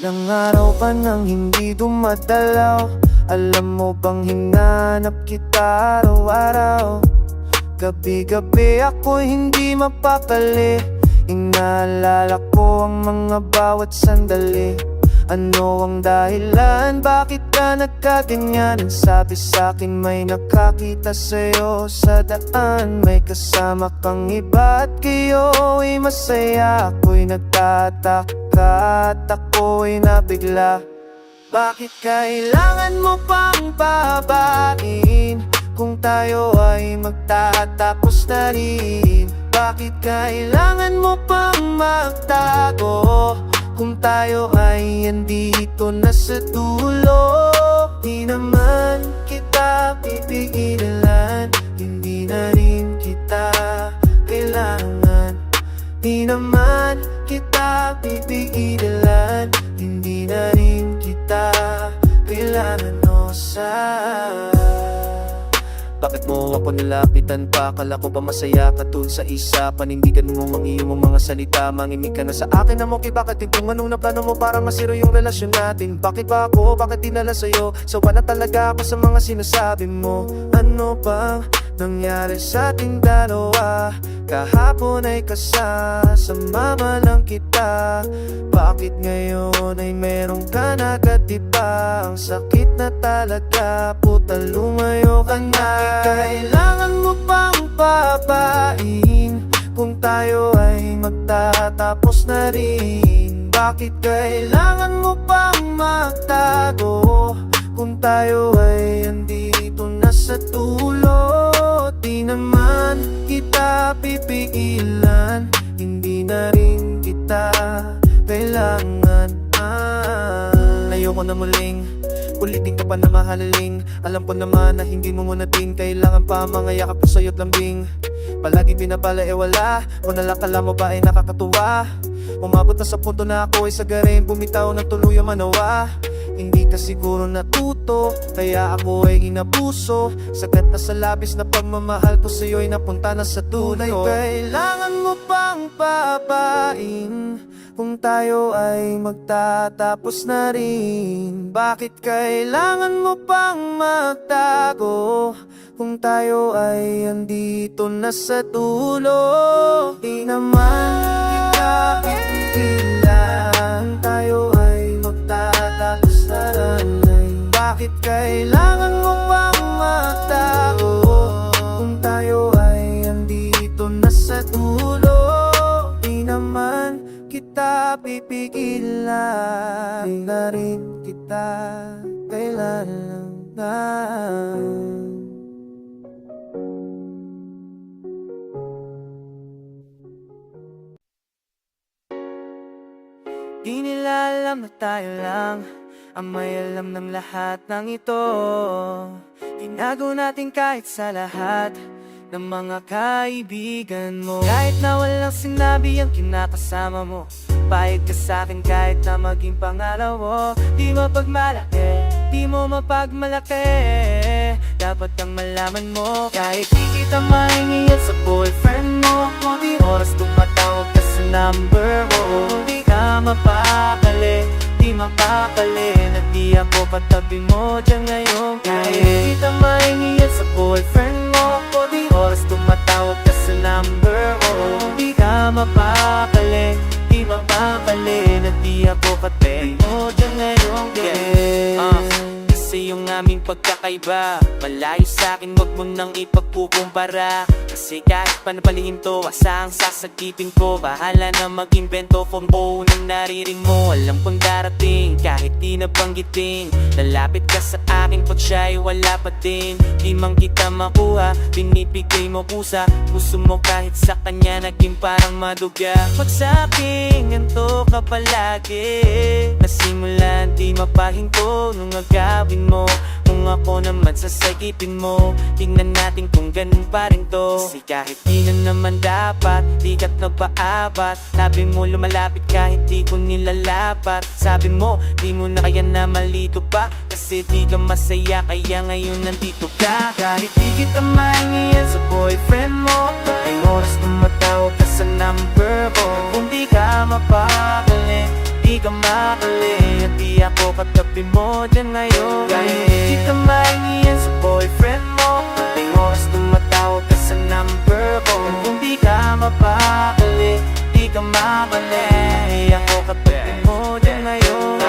Ilang araw ka nang hindi dumadalaw. Alam mo bang hinanap kita araw-araw? Gabi-gabi ako'y hindi mapakali. Inaalala ko ang mga bawat sandali. Ano ang dahilan? Bakit ka nagkaganyan? Ang sabi sa'kin may nakakita sa'yo sa daan. May kasama kang iba at kayo'y masaya. Ako'y nagtataka at ako'y nabigla. Bakit kailangan mo pang pababain kung tayo ay magtatapos na rin? Bakit kailangan mo pang magtago kung tayo ay andito na sa dulo? Di naman kita pipigilan, hindi na rin kita kailangan. Di naman kita pipigilan, hindi na rin kita kailangan. Bakit mo ako nilapitan pa? Kala ko ba masaya ka dun sa isa? Panindigan mo mang iyong mga salita. Mangimik ka na sa akin na mo. Bakit kung anong naplano mo para masiro yung relasyon natin? Bakit ba ako? Bakit dinala sa'yo? Sawa na talaga ako sa mga sinasabi mo. Ano bang nangyari sa ating dalawa? Kahapon ay kasama lang kita. Bakit ngayon ay meron ka na katiba? Ang sakit na talaga, puta lumayo ka na. Kailangan mo pang papain kung tayo ay magtatapos na rin? Bakit kailangan mo pang magtago kung tayo ay andito na sa dulo? Di naman kita pipigilan, hindi na rin kita kailangan. Ayoko na muling ulitin ka pa na mahalin. Alam ko naman na hindi mo muna din kailangan pa mga yakap ko sa'yo't lambing. Palagi binabala wala, kung nalakala mo ba ay nakakatuwa. Umabot na sa punto na ako ay sagarin, bumitaw ng tuluyang manawa. Hindi ka siguro natuto, kaya ako ay inabuso. Sagat na sa labis na pagmamahal ko sa'yo ay napunta na sa tunay. Kailangan mo pang papain kung tayo ay magtatapos na rin? Bakit kailangan mo pang magtago kung tayo ay andito na sa dulo? Di naman kita pipigilan, tayo ay magtatapos na rin. Bakit kailangan mo pang magtago kung tayo ay andito na sa dulo? Di naman kita pipigilan, di na rin kita kailangan. Di nila alam na tayo lang ang may alam ng lahat ng ito. Tinago natin kahit sa lahat ng mga kaibigan mo. Kahit na walang sinabi ang kinakasama mo, pahit ka sa'kin kahit na maging pangalawo. Di mapagmalaki, di mo mapagmalaki. Dapat kang malaman mo, kahit di kita mahingi sa boyfriend mo, kung di oras tumatawag ka sa number mo, di ka mapakali, di mapakali. Na di ako katabi mo dyan ngayon. Kahit di kita mahingi sa boyfriend mo, kung di oras tumatawag ka sa number mo, di ka mapakali, di mapakali. Na di ako katabi mo dyan ngayon. Kasi yung aming pagkakaiba malayo sa'kin, wag mo nang ipagkukumpara. Kasi kahit panapalihin to, asang sasagipin ko. Bahala na mag-invento from O nang nariring mo. Alam kong darating kahit di nabanggitin. Lalapit ka sa akin pag siya'y wala pa din. Di man kita makuha, binibigay mo kusa. Gusto mo kahit sa kanya naging parang maduga. Pag sa'king ganto ka palagi, nasimulan di mapahinto nung agawin mo. Kung ako naman sasagipin mo, tingnan natin kung ganun pa rin to. Kasi kahit di na naman dapat, di ka't nagpaapat. Sabi mo lumalapit kahit di ko nilalapat. Sabi mo di mo na kaya na malito pa, kasi di ka masaya kaya ngayon nandito ka. Kahit di kita mahingian sa boyfriend mo, ay oras tumatawag ka sa number ko. Kung di ka mapakali, di di ka makali. At di ako katabi mo dyan ngayon. Kahit di ka maingiyan sa boyfriend mo, maling oras tumatawag ka sa number ko. At kung di ka mapakali, di ka mabali. Di ako katabi mo dyan ngayon.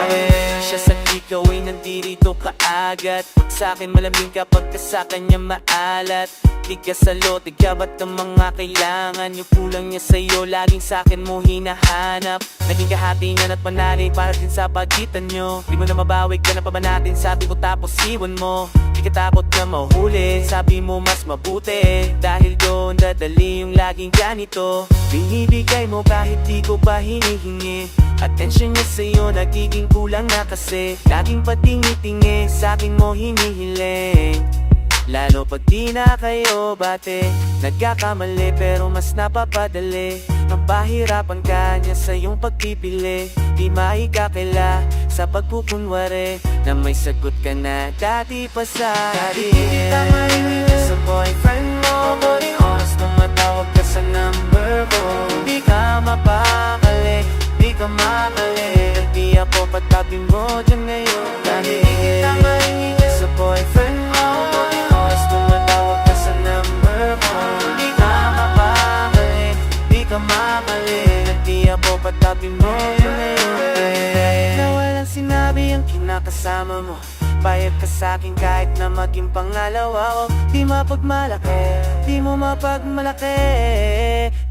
Siya sa ikaw ay nandirito kaagad. Sa'kin malamig kapag ka sa kanya maalat. Di ka salo, tigabat ng mga kailangan. Yung kulang niya sa'yo, laging sa'kin mo hinahanap. Naging kahatingan at panari para din sa pagitan nyo. Di mo na mabawi ka na pa ba natin, sabi ko tapos iwan mo. Di ka takot na mahuli, sabi mo mas mabuti. Dahil doon dadali yung laging ganito. Binibigay mo kahit di ko pa hinihingi. Atensyon niya sa'yo nagiging kulang na kasi. Laging patingi-tingi, sa'kin mo hinihiling. Lalo pag di na kayo bate, nagkakamali pero mas napapadali. Mapahirapan ka niya sa iyong pagpipili. Di maikakila sa pagpupunwari na may sagot ka na dati pa sa atin. Di kita mahiwin sa boyfriend mo, muling oras tumatawag ka sa number ko. Di ka mapakali, di ka makali. At di ako patabi mo dyan ngayon. Dahil di kita mahiwin sa boyfriend mo, muling oras tumatawag ka sa number ko. Di ka mapakali, di ka makali. At di ako patabi mo dyan ngayon. Na walang sinabi ang kinakasama mo, payag ka sa'kin kahit na maging pangalawa ko. Di mapagmalaki, di mo mapagmalaki.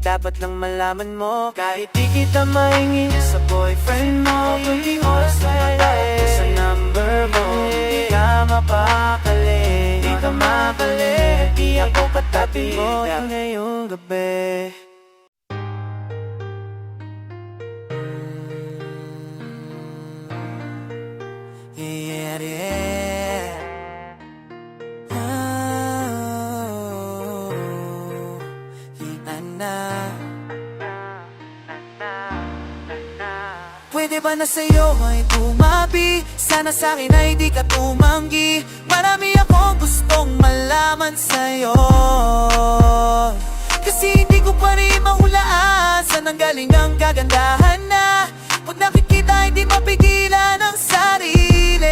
Dapat lang malaman mo, kahit di kita mahingi sa boyfriend mo, tuwing oras na matawag ka sa number mo. Di ka mapakali, di ka makali. Di ako katabi mo ngayong gabi. Yeah, yeah. Oh, na. Pwede ba na sa'yo ay tumabi? Sana sa'kin ay di ka tumanggi. Marami akong gustong malaman sa'yo, kasi hindi ko pa rin mahulaan saan nanggaling ang kagandahan na pag nakikita hindi mapigilan ang sarili.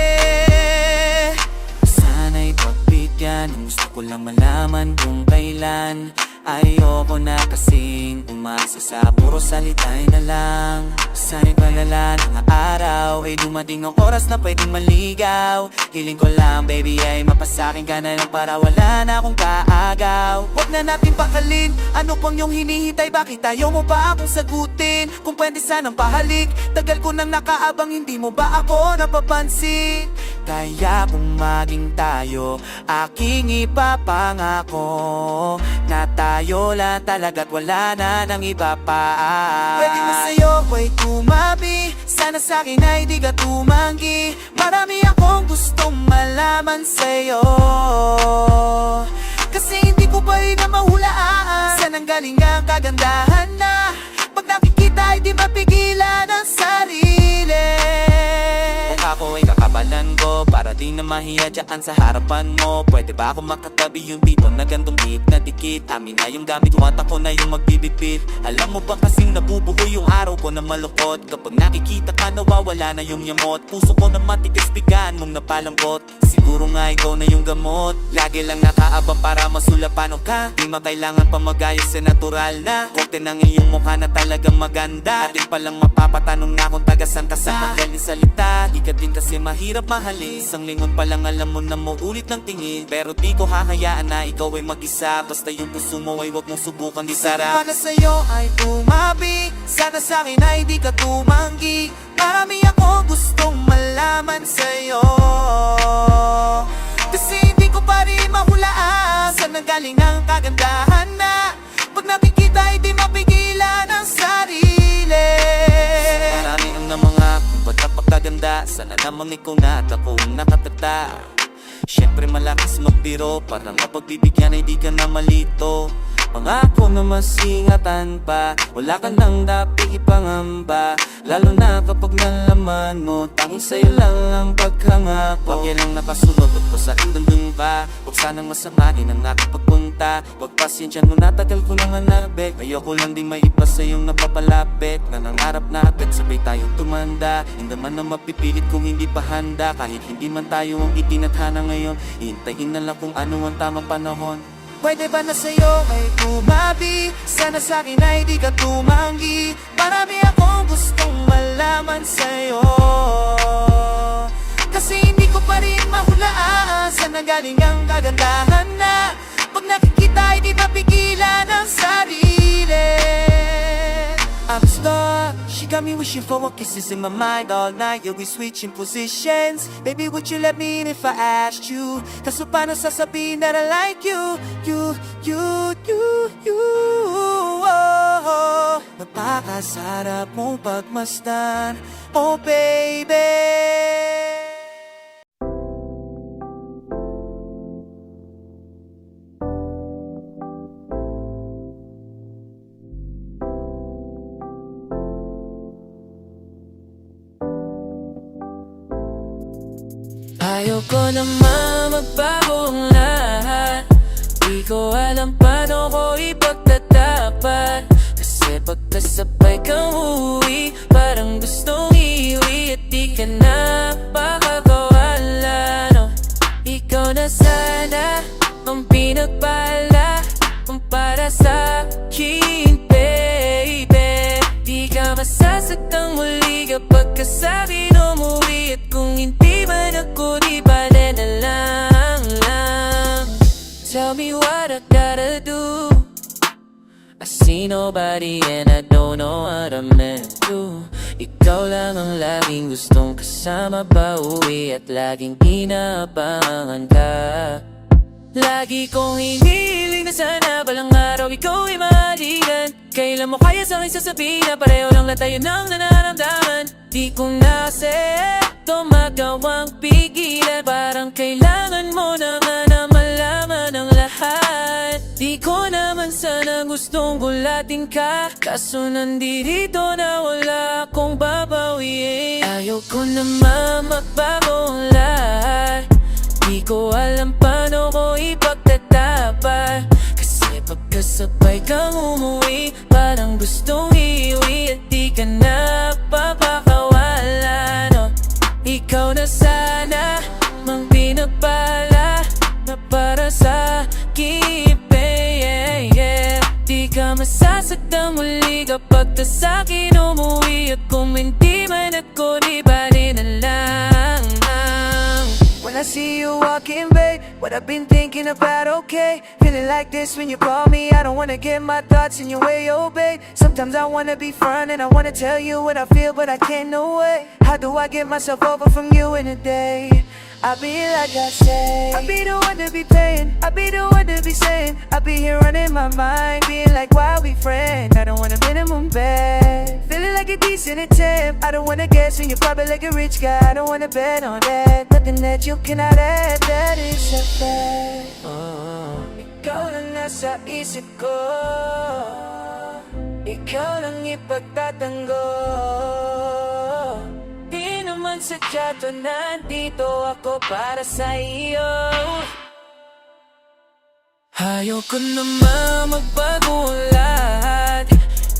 Sana'y pagbigyan, gusto ko lang malaman kung kailan. Ayoko na kasing umasa sa puro salita'y na lang. Sana'y palala ng araw ay dumating ang oras na pwedeng maligaw. Hiling ko lang baby ay mapasakin ka na lang para wala na akong kaagaw. Huwag na natin pakalin, ano pang yung hinihintay? Bakit ayaw mo pa akong sagutin? Kung pwede sanang pahalik, tagal ko nang nakaabang, hindi mo ba ako napapansin? Kaya kung maging tayo, aking ipapangako na tayo lang talaga't wala na nang iba pa. Pwede na sa'yo ay tumabi, sana sa'kin ay di ka tumanggi. Marami akong gustong malaman sa'yo, kasi hindi ko pa rin na mahulaan saan nanggaling ang kagandahan na pag nakikita ay di mapigilan ang sarili. Kung ako ay kakabalan ko, para di na mahiya dyan sa harapan mo, pwede ba ako makatabi yung dito na gandong hit na dikit? Amin na yung gamit ko at ako na yung magbibipit. Alam mo ba kasing nabubuo yung araw ko na malukot kapag nakikita ka nawawala na yung yamot. Puso ko na matigas bigaan mong napalambot, siguro nga ikaw na yung gamot. Lagi lang nakaabang para masulapan ka, di makailangan pa magayos sa natural na kote ng iyong mukha na talagang maganda. Atin palang mapapatanong na kung tagasan ka sa magaling salita. Di ka din kasi mahirap mahalin, isang lingon pa lang alam mo na maulit ng tingin. Pero di ko hakayaan na ikaw ay mag-isa, basta yung puso mo ay wag mong subukan di sarap. Para sa'yo ay tumabi, sana sa'kin ay di ka tumanggi. Marami akong gustong malaman sa'yo, kasi hindi ko pa rin mahulaan saan nanggaling ang kagandahan na pag nakikita ay di mapigilan ang sarili. Marami ang mga ba't napakaganda, sana namang ikaw na at ako nakatata. Siyempre malakas magbiro, parang mapagbibigyan ay di ka na malito. Pangako na masingatan pa, wala ka nang dapat ipangamba. Lalo na kapag nalaman mo, tanging sa'yo lang ang paghanga ko. Huwag yan ang nakasunod at pasakin dundun pa. Huwag sanang masamahin ang aking pagpunta. Huwag pasensya mo, natagal ko nang hanapit. Ayoko lang din may iba sa'yong napapalapit. Na nangarap na agad sabay tayong tumanda. Hindi man na mapipilit kung hindi pa handa. Kahit hindi man tayo ang itinadhana ngayon, hihintayin na lang kung ano ang tamang panahon. Pwede ba na sa'yo ay tumabi? Sana sa'kin ay di ka tumanggi. Marami akong gustong malaman sa'yo, kasi hindi ko pa rin mahulaan saan nanggaling ang kagandahan na pag nakikita ay di mapigilan ang sarili. I'm stuck, she got me wishing for more kisses in my mind all night. You'll be switching positions. Baby, would you let me in if I asked you? Kaso paano sasabihin that I like you? Oh. Napakasarap mong pagmasdan, oh baby. Ayoko naman magbago ang lahat. Di ko alam paano ko ipagtatapat. Kasi pagkasabay kang uwi, parang gustong iuwi at di ka na pakakawalan, no? Ikaw na sana ang pinagpala para sa akin, baby. Di ka masasaktan muli kapag ka sa'kin umuwi. At kung hindi man ako, di bale na lang. Tell me what I gotta do. I see nobody and I don't know what I'm meant to. Ikaw lang ang laging gustong kasama pa uwi at laging inaabangan ka. Lagi kong hinihiling na sana balang araw ikaw ay mahalikan. Kailan mo kaya sa'kin sasabihin na pareho lang na tayo ng nararamdaman? Di ko na kasi ito magawang pigilan. Parang kailangan mo naman na malaman ang lahat. Di ko naman sana gustong gulatin ka, kaso nandito na wala akong babawiin. Ayoko naman magbago ang lahat. Di ko alam paano ko ipagtatapat. Kasi pagkasabay kang umuwi, parang gustong iuwi at di ka na papakawalan, no? Ikaw na sana mang pinagpala na para sa akin, yeah. Di ka masasaktan muli kapag ka sa'kin umuwi. At kung hindi man ako, di bali na lang. When I see you walking, babe, what I've been thinking about, okay. Feeling like this when you call me, I don't wanna get my thoughts in your way, oh babe. Sometimes I wanna be front and I wanna tell you what I feel, but I can't, no way. How do I get myself over from you in a day? I be like I say, I be the one to be paying, I be the one to be saying, I be here running my mind, being like, why we friends? I don't want a minimum bed, feeling like a decent attempt. I don't wanna guess when you're probably like a rich guy. I don't wanna bet on that, nothing that you cannot add, that is a fact. Ikaw lang nasa isip ko, ikaw lang ipagtatanggol. Di naman sadya to, nandito ako para sa iyo. Ayoko naman magbago ang lahat.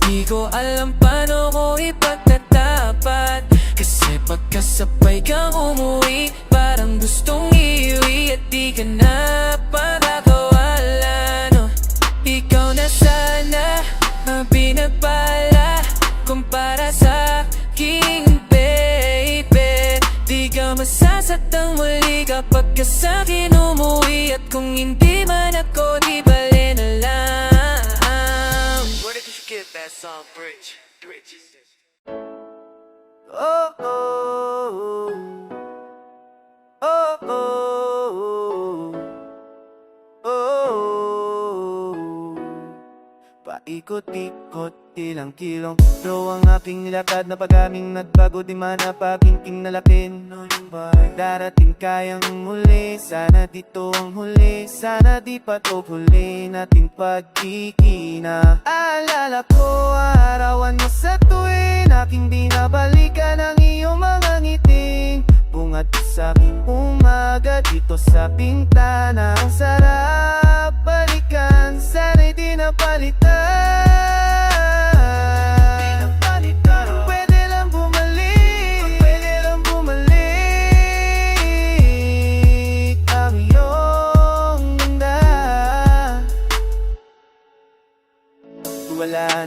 Di ko alam paano ko ipagtatapat. Kasi pagkasabay kang umuwi, parang gustong iuwi at di ka na pakakawalan, no? Ikaw na sana ang pinagpala kumpara sa aking, masasaktan muli kapag ka sa'kin umuwi. At kung hindi man ako, di bali na lang. Where did you get that song, Bridge? Oh, oh, oh, oh, oh, oh. paikot-ikot, ilang kilong Pero ang aking nilakad na pag-aming nagbago, di man napaginting na lakin darating kayang muli, sana dito ang huli, sana di pa to huli nating pagkikina. Alala ko arawan mo sa tuwin, aking binabalikan ang iyong mga ngiting. Bungat sa umaga dito sa bintana, ang sarap balikan, sana'y di napalitan. Pwede lang bumalik, pwede lang bumalik ang iyong ganda.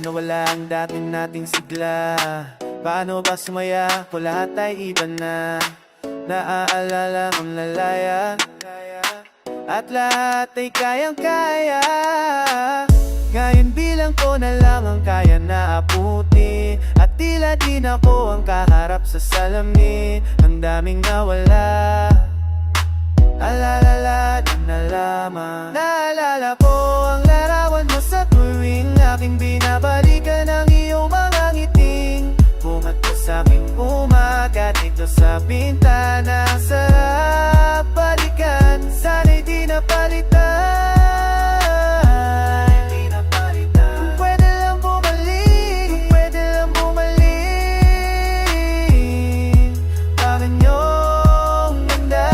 Nawala ang dati nating sigla. Paano ba sumaya kung lahat ay iba na? Naaalala ang lalaya, at lahat ay kayang-kaya. Ngayon bilang ko na lang ang kaya na abuti, at tila din ako ang kaharap sa salamin. Ang daming nawala, alalala din na lamang. Naalala ko ang larawan mo sa tuwing aking binabalikan ang iyong mga ngiting. Bungat ko sa aking umaga dito sa bintana, ang sarap balikan, sana'y di napalitan. Kung pwede lang bumalik, kung pwede lang bumalik ang inyong ganda.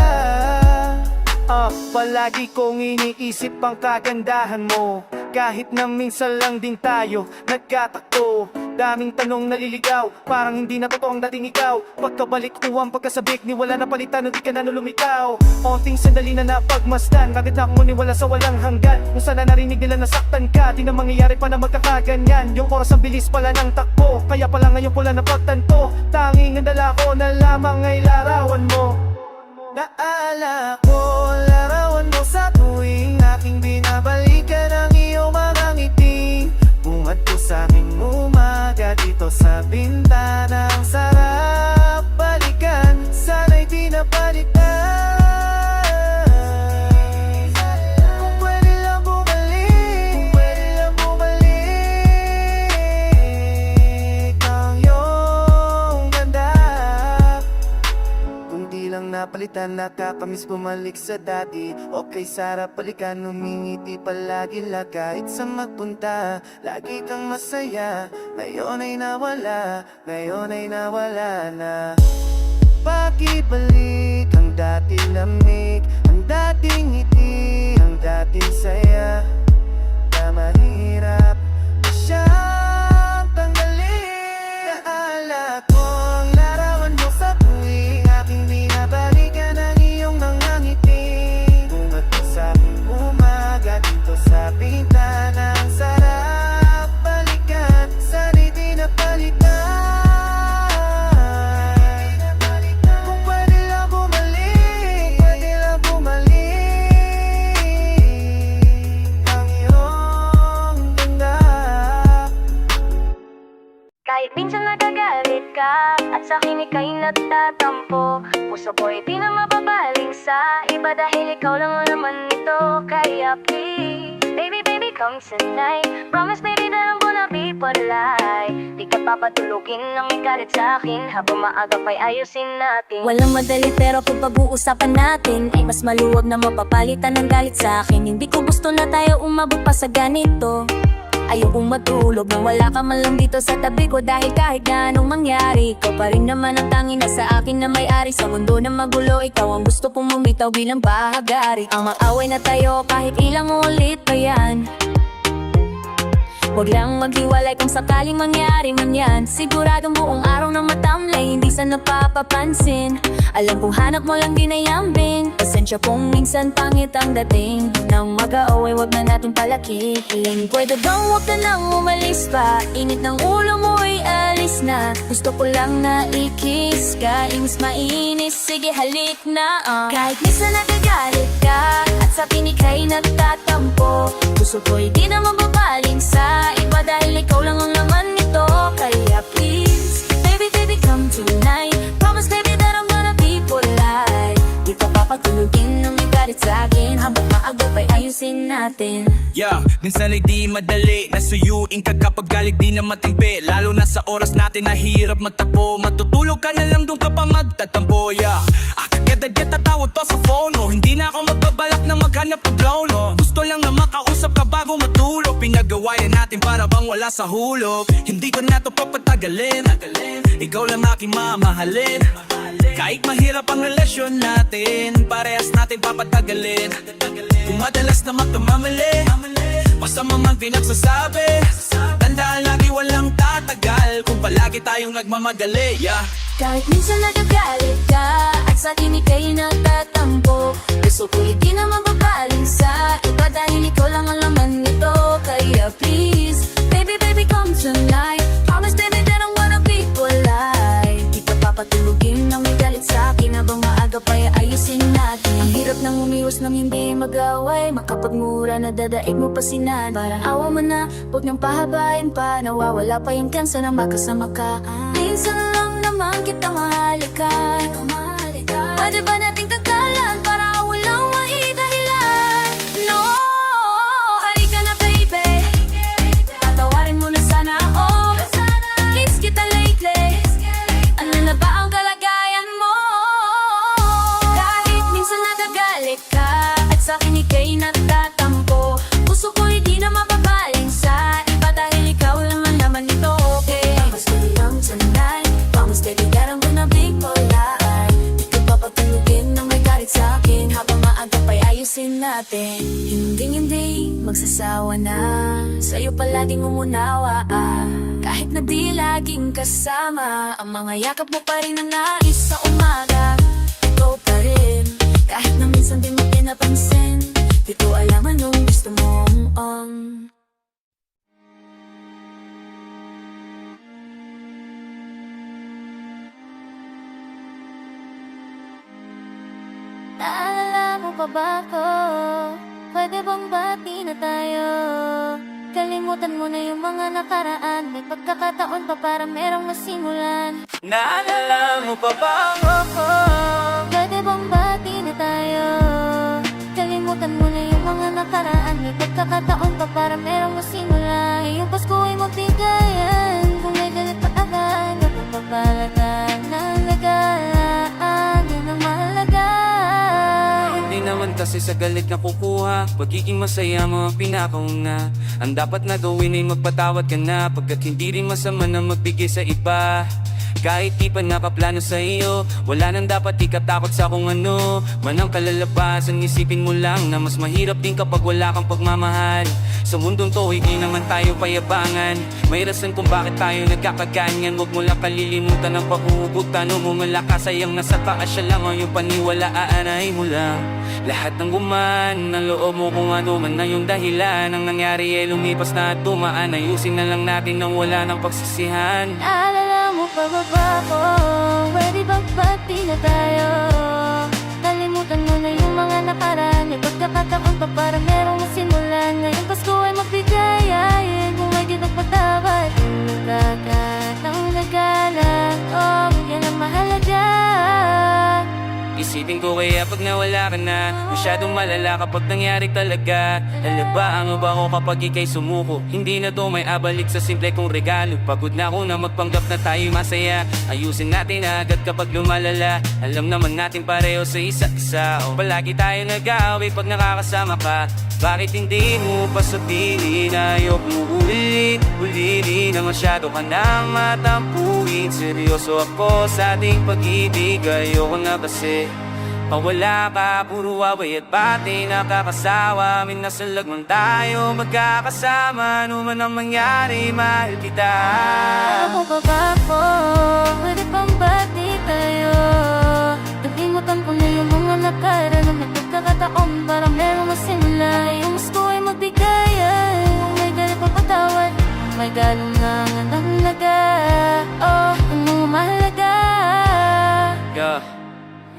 Palagi kong iniisip ang kagandahan mo, kahit na minsan lang din tayo nagkatakto. Daming tanong naliligaw, parang hindi na totoong dating ikaw. Pagkabalik ko ang pagkasabik, ni wala na palitan o di ka na lumitaw. Onting sandali na napagmasdan, kagad na akong maniwala sa walang hanggan. Kung sana narinig nila nasaktan ka, di na mangyayari pa na magkakaganyan. Yung oras ang bilis pala ng takbo, kaya pala ngayon pula napagtanto. Tanging ang dala ko na lamang ay larawan mo. Naala ko larawan mo sa tuwing aking binabalikan ang iyong mga ngiting. Bungat ko sa aking umaga dito sa bintana, ang sarap balikan, sana'y di napalitan. Kung pwede lang bumalik, kung pwede lang bumalik ang iyong ganda. Kung di lang napalitan, nakakamiss bumalik sa dati. Okay, sarap balikan, humingiti palagi la kahit sa magpunta. Lagi kang masaya, ngayon ay nawala, ngayon ay nawala na. Pakibalik ang dating lamig, ang dating ngiti, ang dating saya, na mahirap siyang tanggalin. Naala ko ang larawan mo sa tuwing aking binabalikan ang iyong mga ngiti. Bungat ko sa aking umaga dito sa bintana, ang sarap balikan, sana'y di napalitan. Kung pwede lang bumalik, pwede lang bumalik ang iyong ganda. Kahit minsan nagagalit ka at sa akin ika'y nagtatampo, puso ko'y di na mababaling sa iba dahil ikaw lang naman ito. Kaya please, baby, baby, come tonight. Promise baby that I'm gonna be polite. Di ka papatulugin ng ikalit sa akin, habang maaga pa'y ayusin natin. Walang madali pero kung pag-uusapan natin ay mas maluwag na mapapalitan ng galit sa akin. Hindi ko gusto na tayo umabot pa sa ganito. Ayokong matulog nang wala ka man lang dito sa tabi ko, dahil kahit na anong mangyari, ikaw pa rin naman ang tanging na sa akin na may-ari. Sa mundo na magulo, ikaw ang gusto kong bumitaw bilang bahagari. Ang mag-away na tayo kahit ilang ulit pa yan. Huwag lang maghiwalay kung sakaling mangyari man yan. Siguradong buong araw na matamlay, hindi sa napapapansin. Alam kong hanap mo lang din ay lambing. Pasensya kung minsan pangit ang dating. Nang mag-aaway wag na natin palakihin. Pwede bang huwag ka nang umalis pa? Init ng ulo mo ay alis na. Gusto ko lang na i-kiss ka, inis mainis, sige halik na. Kahit minsan nagagalit ka at sa akin ika'y nagtatampo, puso ko'y di na mababaling sa iba dahil ikaw lang ang laman nito. Kaya please, baby, baby, come tonight. Promise baby that I'm gonna be polite. Di ka papatulugin ng may galit sa akin, habang maaga pa'y ayos ayusin natin. Yeah, minsan ay di madali nasuyuin ka kapag galit di na matimpi. Lalo na sa oras natin na hirap magtapo. Matutulog ka na lang doon ka pa magtatampo. Yeah, akagad-agad tatawag to sa phone mo. Hindi na ako magbabalak na maghanap ng drone mo. Gusto lang na makausap ka bago matulog. Pinagawayan natin para bang wala sa hulog. Hindi ko na to papatagalin. Ikaw lang aking mamahalin. Kahit mahirap ang relasyon natin, parehas natin papatagalin. Kung madalas na magkamamali, masama man pinagsasabi, tandaan lagi walang tatagal kung palagi tayong nagmamadali. Yeah. Kahit minsan nagagalit ka at sa akin ika'y nagtatampo, gusto ko hindi na mababaling sa iba dahil ikaw lang ang laman nito. Kaya please, baby, baby, come tonight. Promise, baby, that I wanna be polite. Di ka papatulugin na may galit sa akin habang maaga pa ayusin natin. Ang hirap nang umiwas nang hindi mag-away, makapagmura na dadaig mo pa sinan. Parang awa mo na, huwag niyang pahabain pa, nawawala pa yung kansa na makasama ka. Minsan lang naman kita mahalikan. Pwede ba nating tagalan para walang maidahilan? No, halika na baby, tatawarin mo na sana ako. Kiss kita lately, ano na ba ang kalagayan mo? Kahit minsan nagagalit ka at sa akin ika'y nagtatampo, puso ko hindi na mababaling sa iba dahil ikaw lang ang laman nito. Okay, promise ko lang tonight, promise baby that I'm gonna be polite. Di ka papatulugin na may galit sa akin habang maaga pa'y ayusin natin. Hindi magsasawa na sa'yo palaging umunawa. Kahit na di laging kasama, ang mga yakap mo pa rin ang nais sa umaga. Ikaw pa rin, kahit na minsan di mo pinapansin. Di ko alam anong gusto mong Naalala mo pa ba ko? Pwede bang bati na tayo? Kalimutan mo na yung mga nakaraan. May pagkakataon pa para merong masimulan. Naalala mo pa ba ako? Pwede bang bati na tayo? Kalimutan mo na yung mga nakaraan. May pagkakataon pa para merong masimulan. Ngayong Pasko ay magbigayan. Kung may galit pa agad, napapapalagan ng nagalaan. Yan ang mahalaga. Hindi naman kasi sa galit na kukuha, pagiging masaya mo ang pinakauna. Ang dapat na gawin ay magpatawad ka na, pagkat hindi rin masama na magbigay sa iba. Kahit di pa nakaplano sa iyo, wala nang dapat ikatakot sa kung ano man ang kalalabasan. Isipin mo lang na mas mahirap din kapag wala kang pagmamahal. Sa mundong to, hindi naman tayo payabangan. May rason kung bakit tayo nagkakaganyan. Huwag mo lang kalilimutan ang paghuhugot. Tanong mo malakas, sayang nasa taas siya lang. Ang iyong paniwalaan ay mo lang. Lahat ng guman, ng loob mo kung ano man na yung dahilan. Ang nangyari ay lumipas na at tumaan. Ayusin na lang natin nang wala ng pagsisihan. Naalala mo pa ba ko? Pwede bang pati na tayo? Kalimutan mo na yung mga nakaraan. May pagkakataon pa para merong masimulan. Ngayong Pasko ay magbigayan. Kung may di nagpatawad, nagkakanang nagalan. Oh, yan ang mahalaga. Isipin ko kaya pag nawala ka na, masyadong malala kapag nangyari talaga. Halabaan mo ba ako kapag ika'y sumuko? Hindi na to may abalik sa simple kong regalo. Pagod na ako na magpanggap na tayo masaya. Ayusin natin agad kapag lumalala. Alam naman natin pareho sa isa't isa. O palagi tayo nag-aaway pag nakakasama ka. Bakit hindi mo pa sabihin? Ayok mo ulitin na masyado ka na matampuin. Seryoso ako sa ating pag-ibig. Ayoko na kasi pawala ka, puro away at bati. Nakakasawa, minasalagman tayo magkakasama. Ano man ang mangyari, mahal kita. Ako ba ba ko? Pwede bang bati tayo? Nalimutan ko na yung mga nakaraan. Na may pagkakataon para merong masimula. Yung gusto ay magbigayan. Kung may galit pa patawad, may galong lang ang laga. Oh, anong mahalaga? Yeah.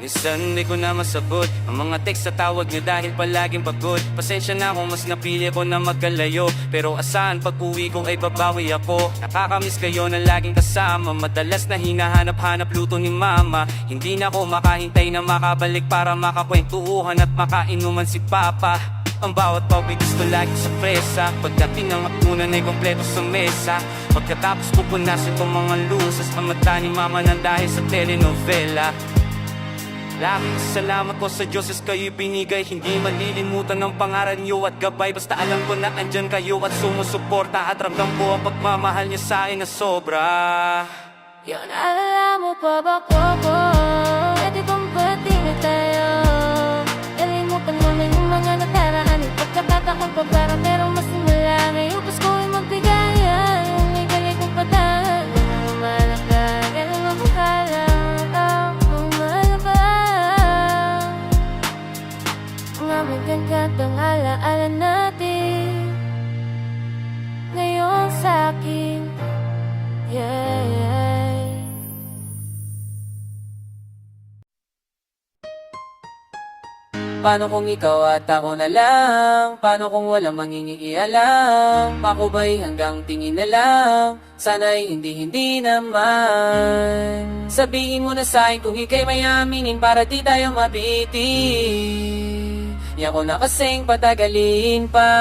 Minsan di ko na masagot ang mga text sa tawag niya dahil palaging pagod. Pasensya na kung mas napili ko na magkalayo, pero asahan pag uwi ko ay babawi ako. Nakakamiss kayo na laging kasama. Madalas na hinahanap-hanap luto ni mama. Hindi na ako makahintay na makabalik para makakwentuhan at makainuman si papa. Ang bawat paway gusto lagi sa presa. Pagdating ng hapunan ay kompleto sa mesa. Pagkatapos pupunasin kong mga lusas sa mata ni mama nang dahil sa telenovela. Laging salamat po sa Diyos is kayo'y binigay. Hindi malilimutan ng pangaral niyo at gabay. Basta alam ko na andyan kayo at sumusuporta. At ramdam ko ang pagmamahal niyo sa akin na sobra. Yun, alam mo pa ba ko? Pwede bang bating na tayo? Kalimutan mo na yung mga nakaraan. Pagkakataon pa para pero mas simula ngayon. Gusto ko'y magbigayan. May galit kong patahan. Malaka, ganun ang bukala. Mga magandang alaala natin ngayon sa akin. Yeah. Paano kung ikaw at ako na lang? Paano kung walang mangingialam? Ako ba'y hanggang tingin na lang? Sana'y hindi naman. Sabihin mo na sa'kin kung ika'y may aminin para di tayo mabitin. Yan ko na kasing patagalin pa.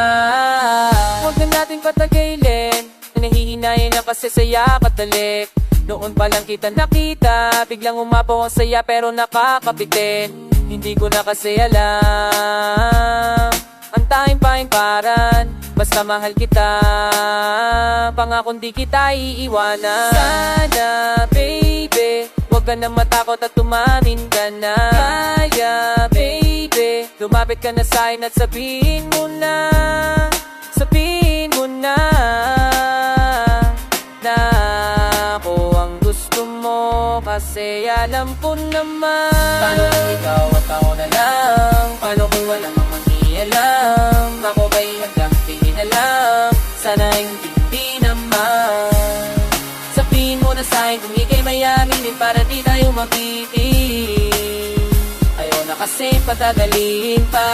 Huwag na natin patagalin. Nahihinayin na pasasaya patalik. Noon pa lang kita nakita, biglang umapaw ang saya pero nakakapitin. Hindi ko na kasi alam ang tanging paingparan. Basta mahal kita, pangakong di kita iiwanan. Sana baby, huwag ka na matakot at tumamin ka na. Kaya baby, lumapit ka na sa'kin at sabihin mo na. Sabihin mo na na ako ang gusto mo. Kasi alam ko naman. Paano kung ikaw at ako na lang? Paano kung walang mangialam? Ako ba'y hanggang tingin na lang? Sana hindi naman. Sabihin mo na sa'kin kung ika'y may aminin para di tayo mabitin. Ayaw na kasi patagalin pa.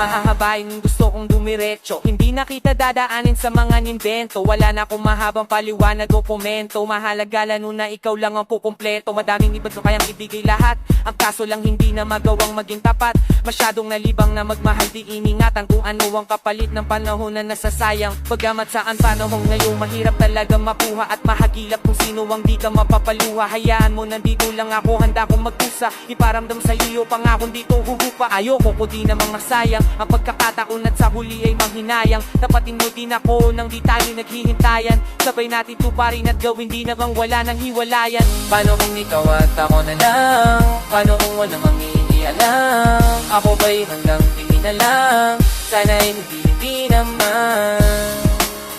Hahabain gusto kong dumiretso. Hindi na kita dadaanin sa mga ninbento. Wala na akong mahabang paliwanag o komento. Mahalaga lalo na ikaw lang ang pukumpleto. Madaming iba't ko kayang ibigay lahat. Ang kaso lang hindi na magawang maging tapat. Masyadong nalibang na magmahal di iningatan. Kung ano ang kapalit ng panahon na nasasayang. Pagamat saan panahon ngayong mahirap talaga mapuha. At mahagilap kung sino ang di ka mapapaluha. Hayaan mo nandito lang ako, handa kong magkusa. Iparamdam sa iyo pangakong dito huhupa. Ayoko ko di namang masayang ang pagkakataon at sa huli ay manghinayang. Tapatin mo din ako nang di tayo naghihintayan. Sabay natin tuparin at gawin di namang wala nang hiwalayan. Paano kung ikaw at ako na lang? Paano kung wala mangingialam? Ako ba'y hanggang tingin na lang? Sana hindi naman.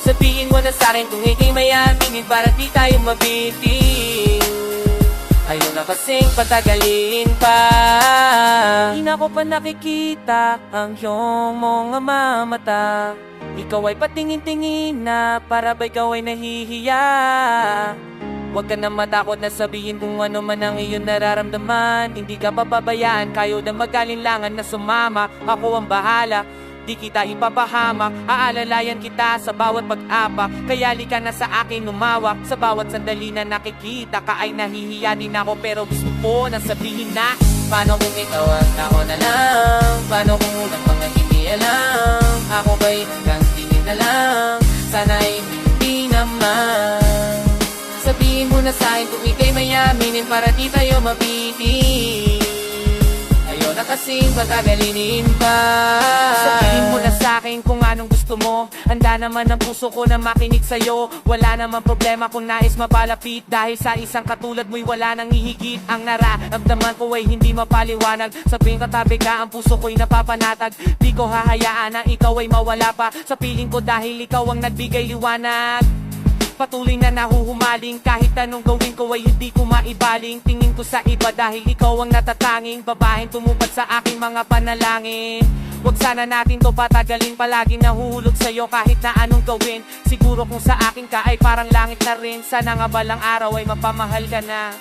Sabihin mo na sa'kin kung ika'y may aminin para di tayo mabitin. Ayaw na kasing patagalin pa. Hindi na ko pa nakikita ang iyong mga mata. Ikaw ay patingin-tingin na para ba ikaw ay nahihiya. Huwag ka na matakot na sabihin kung ano man ang iyong nararamdaman. Hindi ka pababayaan, kayo na magalinlangan na sumama. Ako ang bahala, di kita ipapahamak. Aalalayan kita sa bawat pag-apak. Kaya lika na sa akin umawak. Sa bawat sandali na nakikita ka ay nahihiya din ako. Pero gusto ko na sabihin na paano kung ikaw at ako na lang? Paano kung unang mga hindi alam? Ako ba'y hanggang tingin na lang? Sana hindi naman. Sabihin mo na sa'kin kung ika'y may aminin para di tayo mabitin. Ayaw na kasing patagalinin pa. Sabihin mo na sa'kin kung anong gusto mo. Handa naman ang puso ko na makinig sa'yo. Wala naman problema kung nais mapalapit. Dahil sa isang katulad mo'y wala nang ihigit. Ang nararamdaman ko ay hindi mapaliwanag. Sabihin katabi ka, ang puso ko'y napapanatag. Di ko hahayaan na ikaw ay mawala pa sa piling ko dahil ikaw ang nagbigay liwanag. Patuloy na nahuhumaling. Kahit anong gawin ko ay hindi ko maibaling. Tingin ko sa iba dahil ikaw ang natatanging babaeng tumupad sa aking mga panalangin. Huwag sana natin to patagalin. Palaging nahuhulog sa'yo kahit na anong gawin. Siguro kung sa akin ka ay parang langit na rin. Sana nga balang araw ay mapamahal ka na.